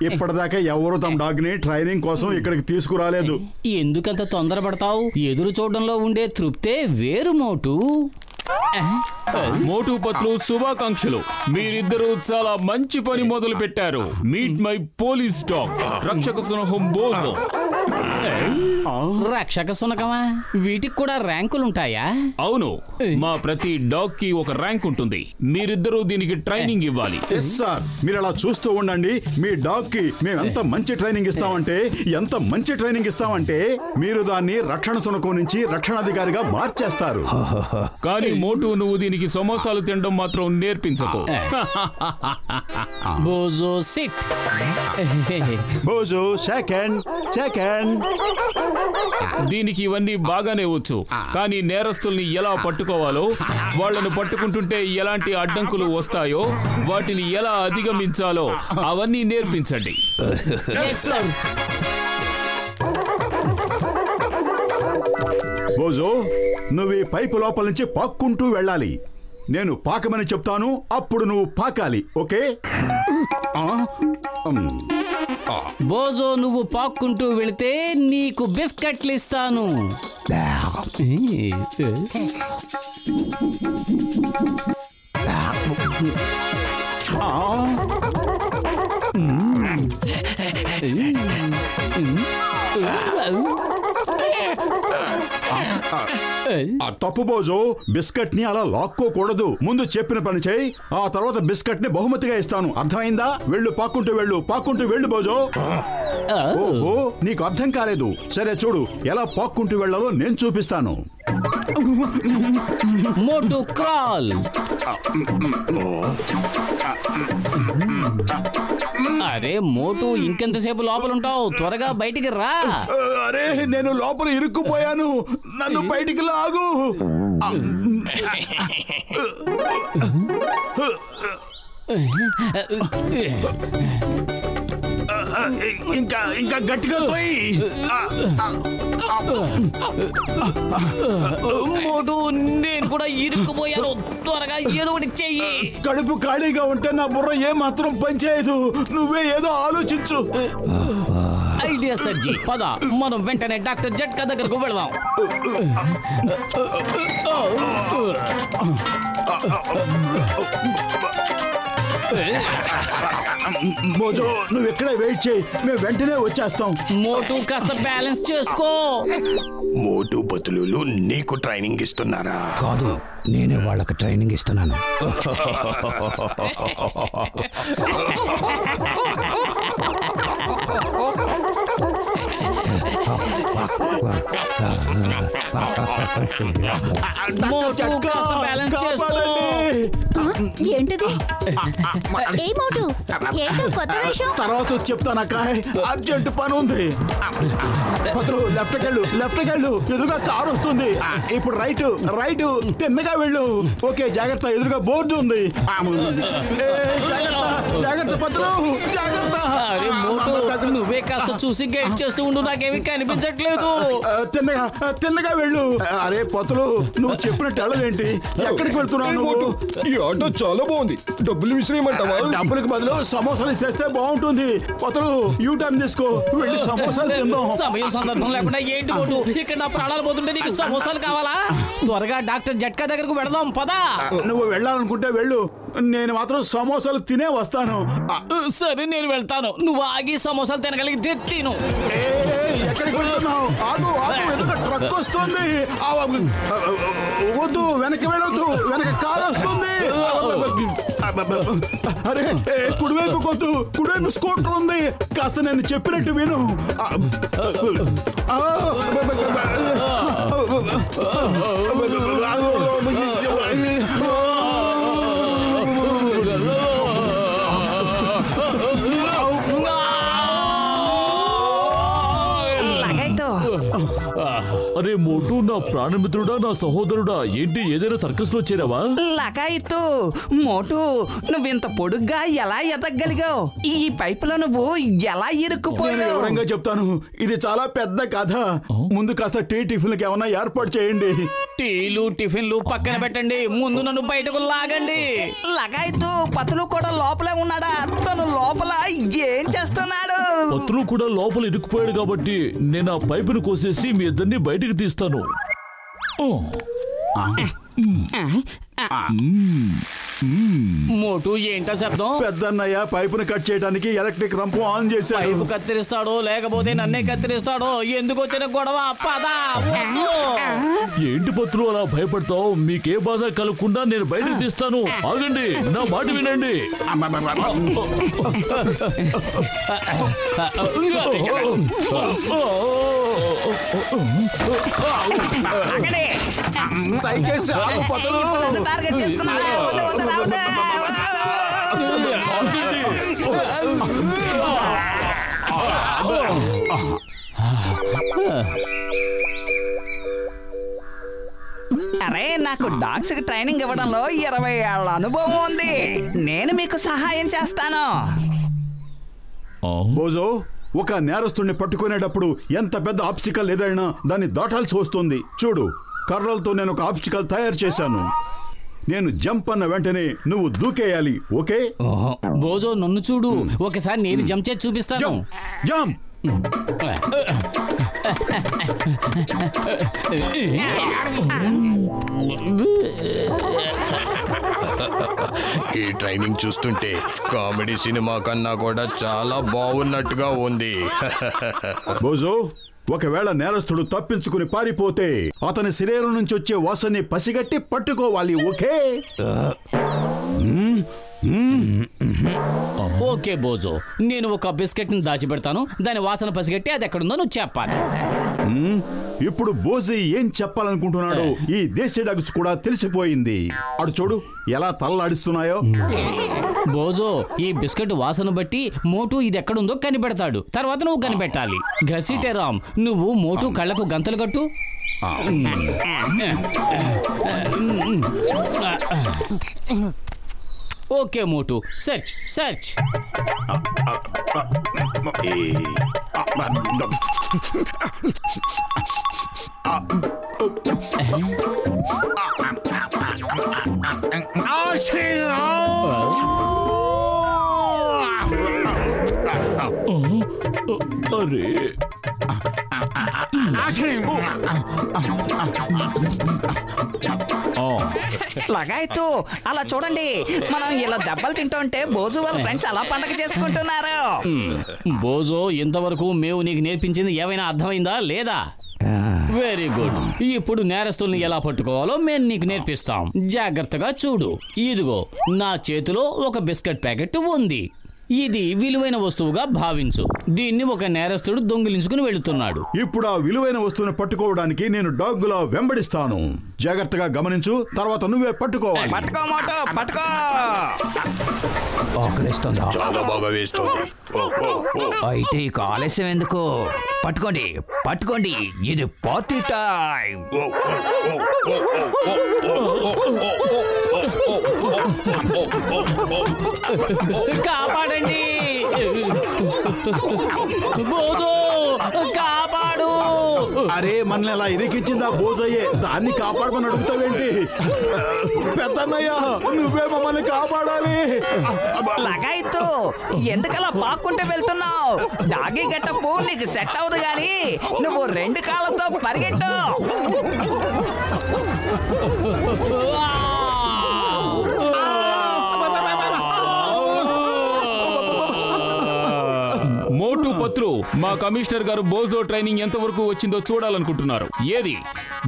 ఇప్పటిదాకా ఎవరు తమ డాగ్ ని ట్రైనింగ్ కోసం ఇక్కడికి తీసుకురాలేదు. ఎందుకంత తొందరపడతావు? ఎదురు చూడడంలో ఉండే తృప్తే వేరు మోటు. మోటు పత్లు శుభాకాంక్షలు. మీరిద్దరూ చాలా మంచి పని మొదలు పెట్టారు. మీట్ మై పోలీస్ డాగ్ రక్షక సునహం బోజో. రక్షక సునకమా? వీటికి కూడా ర్యాంకులుంటాయా? అవును, మా ప్రతి డాగ్ కి ఒక ర్యాంక్ ఉంటుంది. మీరిద్దరూ దీనికి ట్రైనింగ్ ఇవ్వాలి. సార్, మీరు అలా చూస్తూ ఉండండి. మీ డాగ్ కి మేము ఎంత మంచి ట్రైనింగ్ ఇస్తామంటే మీరు దాన్ని రక్షణ సునకం నుంచి రక్షణాధికారిగా మార్చేస్తారు. కానీ మోటు, నువ్వు దీనికి సమోసాలు తినడం మాత్రం నేర్పించకు. బోజో సిట్. బోజో సెకండ్. దీనికి ఇవన్నీ బాగానే వచ్చు, కానీ నేరస్తుల్ని ఎలా పట్టుకోవాలో, వాళ్లను పట్టుకుంటుంటే ఎలాంటి అడ్డంకులు వస్తాయో, వాటిని ఎలా అధిగమించాలో అవన్నీ నేర్పించండి. బోజో, నువ్వు ఈ పైపు లోపల నుంచి పాక్కుంటూ వెళ్ళాలి. నేను పాకమని చెప్తాను, అప్పుడు నువ్వు పాకాలి. ఓకే? బోజో, నువ్వు పాక్కుంటూ వెళితే నీకు బిస్కెట్లు ఇస్తాను. తప్పు బోజో, బిస్కెట్ ని అలా లాక్కోకూడదు. ముందు చెప్పిన పని చేయి, ఆ తర్వాత బిస్కెట్ ని బహుమతిగా ఇస్తాను. అర్థమైందా? వెళ్ళు, పాక్కుంటూ వెళ్ళు బోజో. ఓహో, నీకు అర్థం కాలేదు. సరే చూడు, ఎలా పాక్కుంటూ వెళ్ళాలో నేను చూపిస్తాను. మోటు క్రాల్. అరే మోటు, ఇంకెంతసేపు లోపలుంటావు? త్వరగా బయటికి రా. అరే, నేను లోపల ఇరుక్కుపోయాను, నన్ను బయటికి లాగు. ఇంకా గట్టిగా తోయి. మోటు, నేను కూడా ఇరుక్కుపోయాను. త్వరగా ఏదో ఒకటి చెయ్యి. కడుపు ఖాళీగా ఉంటే నా బుర్ర ఏమాత్రం పనిచేయదు. నువ్వే ఏదో ఆలోచించు. ఐడియా సజ్జి, పద మనం వెంటనే డాక్టర్ జట్కా దగ్గరకు వెళదాం. మోజో, నువ్వు ఎక్కడే వెయిట్ చేయి, మేము వెంటనే వచ్చేస్తాం. మోటు, కాస్త బ్యాలెన్స్ చేసుకో. మోటు పతులు నీకు ట్రైనింగ్ ఇస్తున్నారా? కాదు, నేనే వాళ్ళకి ట్రైనింగ్ ఇస్తున్నాను. ఏంటిది? ఏ మోటు, ఏంటో కొత్త వేషం? తర్వాత చెప్తానక్క, అర్జెంట్ పని ఉంది. లెఫ్ట్ వెళ్ళు, ఎదురుగా కారు వస్తుంది. ఇప్పుడు రైట్ తిన్నగా వెళ్ళు. ఓకే, జాగ్రత్త, ఎదురుగా బోర్డు ఉంది. జాగ్రత్త పత్రు, జాగ్రత్త. నువ్వే కాస్త చూసి గైడ్ చేస్తూ ఉండు, నాకేమీ కనిపించట్లేదు. తిన్నగా వెళ్ళు. అరే పతులు, నువ్వు చెప్పినట్టు వెళ్ళవేంటి? ఎక్కడికి వెళ్తున్నావు? ఈ ఆటో చాలా బాగుంది, డబ్బులు విసిరేయమంటావా? డబ్బులకు బదులు సమోసాలు ఇస్తే బాగుంటుంది. పతులు, యూ టర్న్ తీసుకో, వెళ్ళి సమోసాలు తిందాం. సమయం సందర్భం లేకుండా ఏంటి మోటు, ఇక్కడ నా ప్రాణాలు పోతుంటే నీకు సమోసాలు కావాలా? త్వరగా డాక్టర్ జట్కా దగ్గరకు వెళదాం, పదా. నువ్వు వెళ్ళాలనుకుంటే వెళ్ళు, నేను మాత్రం సమోసాలు తినే వస్తాను. సరే, నేను వెళ్తాను. నువ్వు ఆగి సమోసాలు తినగలిగితే తిను. ఎక్కడికి వెళ్తున్నావు? ఆగు, ఎదురుగా ట్రక్ వస్తుంది. వద్దు, వెనక్కి వెళ్ళొద్దు, వెనక కారు వస్తుంది. అరే, కుడివైపు కొద్దు, కుడివైపు స్కూటర్ ఉంది. కాస్త నేను చెప్పినట్టు విను. అరే మోటు, నా ప్రాణమిత్రుడా, నా సహోదరుడా, ఏంటి ఏదైనా సర్కస్ లో చేరావా? లగాయితు, మోటు, నువ్వింత పొడుగ్గా ఎలా ఎదగలిగావు? ఈ పైపులో నువ్వు ఎలా ఇరుక్కుపోయావు? వివరంగా చెప్తాను, ఇది చాలా పెద్ద కథ. ముందు కాస్త టీ టిఫిన్లకి ఏమన్నా ఏర్పాటు చేయండి. టీలు టిఫిన్లు పక్కన పెట్టండి, ముందు నన్ను బయటకు లాగండి. లగాయతు పతులు కూడా లోపలే ఉన్నాడా? తను లోపల ఏం చేస్తున్నాడు? పతులు కూడా లోపల ఇరుక్కుపోయాడు కాబట్టి నేను ఆ పైపును కోసేసి మీ ఇద్దరిని బయటికి తీస్తాను. మోటు ఏంటా శబ్దం? పెద్దన్నయ్య పైపును కట్ చేయడానికి ఎలక్ట్రిక్ రంపు ఆన్ చేశాడు. పైపు కత్తిరిస్తాడో లేకపోతే నన్నే కత్తిరిస్తాడో? ఎందుకు వచ్చిన గొడవ? పదా. ఏంటి పత్రులు అలా భయపడతావు? మీకే బాధ కలగకుండా నేను బయటకు తీస్తాను. ఆగండి, నా మాట వినండి. దయచేసి ఆగు పతులు. టార్గెట్ చేసుకున్నాడు. వద్దు, వద్దు, రావద్దు. అరే, నాకు డాగ్స్ కి ట్రైనింగ్ ఇవ్వడంలో 20 ఏళ్ల అనుభవం ఉంది. నేను మీకు సహాయం చేస్తాను. బోజో, ఒక నేరస్తుడిని పట్టుకునేటప్పుడు ఎంత పెద్ద ఆబ్స్టికల్ ఏదైనా దాన్ని దాటాల్సి వస్తుంది. చూడు, కర్రలతో నేను ఒక ఆబ్స్టికల్ తయారు చేశాను. నేను జంప్ అన్న వెంటనే నువ్వు దూకేయాలి. ఓకే? బోజో నన్ను చూడు, ఒకసారి నేను జంప్ చేసి చూపిస్తాను. జంప్. ఈ ట్రైనింగ్ చూస్తుంటే కామెడీ సినిమా కన్నా కూడా చాలా బాగున్నట్టుగా ఉంది. బోజో, ఒకవేళ నేరస్తుడు తప్పించుకుని పారిపోతే అతని శరీరం నుంచి వచ్చే వాసనని పసిగట్టి పట్టుకోవాలి. ఓకే? ఓకే బోజో, నేను ఒక బిస్కెట్ ని దాచిపెడతాను. దాని వాసన పసిగట్టి అది ఎక్కడుందో నువ్వు చెప్పాలి. ఇప్పుడు బోజీ ఏం చెప్పాలనుకుంటున్నాడో ఈ దేశీ డాగ్స్ కూడా తెలిసిపోయింది. అడు చూడు ఎలా తలలాడిస్తున్నాయో. బోజో, ఈ బిస్కెట్ వాసన బట్టి మోటు ఇది ఎక్కడుందో కనిపెడతాడు. తర్వాత నువ్వు కనిపెట్టాలి. ఘసిటే రామ్, నువ్వు మోటు కళ్ళకు గంతలు కట్టు. ఓకే మోటు, సెర్చ్ సెర్చ్. అరే, లగాయతు అలా చూడండి, మనం ఇలా దెబ్బలు తింటుంటే బోజు వాళ్ళ ఫ్రెండ్స్ అలా పండగ చేసుకుంటున్నారు. బోజో, ఇంతవరకు మేము నీకు నేర్పించింది ఏమైనా అర్థమైందా లేదా? Very good. ఇప్పుడు నేరస్తుల్ని ఎలా పట్టుకోవాలో మేము నీకు నేర్పిస్తాం. జాగ్రత్తగా చూడు. ఇదిగో నా చేతిలో ఒక బిస్కెట్ ప్యాకెట్ ఉంది. ఇది విలువైన వస్తువుగా భావించు. దీన్ని ఒక నేరస్తుడు దొంగిలించుకుని వెళుతున్నాడు. ఇప్పుడు ఆ విలువైన వస్తువుని పట్టుకోవడానికి నేను డాగ్గులా వెంబడిస్తాను. జాగ్రత్తగా గమనించు, తర్వాత నువ్వే పట్టుకోవాలి. పట్టుకో మోటు, పట్టుకో. ఆకలిస్తుందా? చాలా బాగా వేస్తుంది. అయితే ఇక ఆలస్యం ఎందుకు? పట్టుకోండి, పట్టుకోండి, ఇది పార్టీ టైం. కాపాడండి బోజో, కాపాడు. అరే, మనల్ని అలా ఇరికిచ్చిందా బోజయ్యే, దాన్ని కాపాడమని అడుగుతావేంటి? పెద్దన్నయ్య, నువ్వే మమ్మల్ని కాపాడాలి. లగాయతు, ఎందుకలా పాక్కుంటూ వెళ్తున్నావు? డాగీ గెటప్ నీకు సెట్ అవ్వదు గాని నువ్వు 2 కాళ్ళతో పరిగెట్టు. మోటు పత్రు, మా కమిషనర్ గారు బోజో ట్రైనింగ్ ఎంతవరకు వచ్చిందో చూడాలనుకుంటున్నారు. ఏది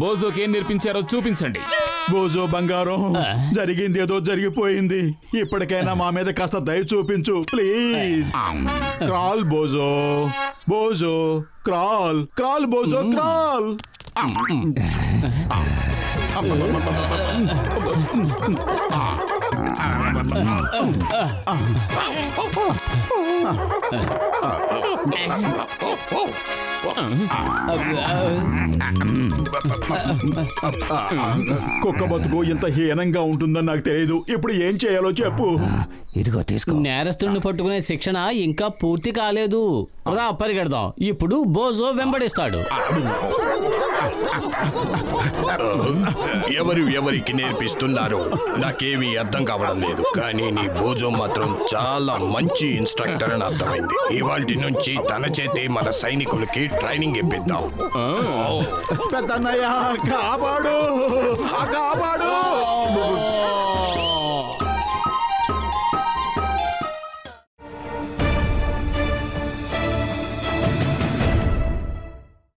బోజోకి ఏం నేర్పించారో చూపించండి. బోజో బంగారం, జరిగింది ఏదో జరిగిపోయింది. ఇప్పటికైనా మా మీద కాస్త దయ చూపించు please. Crawl Boojho, Boojho crawl, crawl Boojho crawl. కుక్క బతుకు ఇంత హీనంగా ఉంటుందని నాకు తెలియదు. ఇప్పుడు ఏం చేయాలో చెప్పు. ఇదిగో తీసుకో. నేరస్తుడిని పట్టుకునే శిక్షణ ఇంకా పూర్తి కాలేదు. రా పరిగెడదాం. ఇప్పుడు బోజో వెంబడిస్తాడు. ఎవరికి నేర్పిస్తున్నారు నాకేమీ అర్థం కావడం లేదు. కానీ నీ బోజో మాత్రం చాలా మంచి ఇన్స్ట్రక్టర్ అని అర్థమైంది. ఇవాల్టి నుంచి తన చేతి మన సైనికులకి ట్రైనింగ్ ఇప్పిద్దాం. పెద్దన్నయ్య కాపాడు, కాపాడు.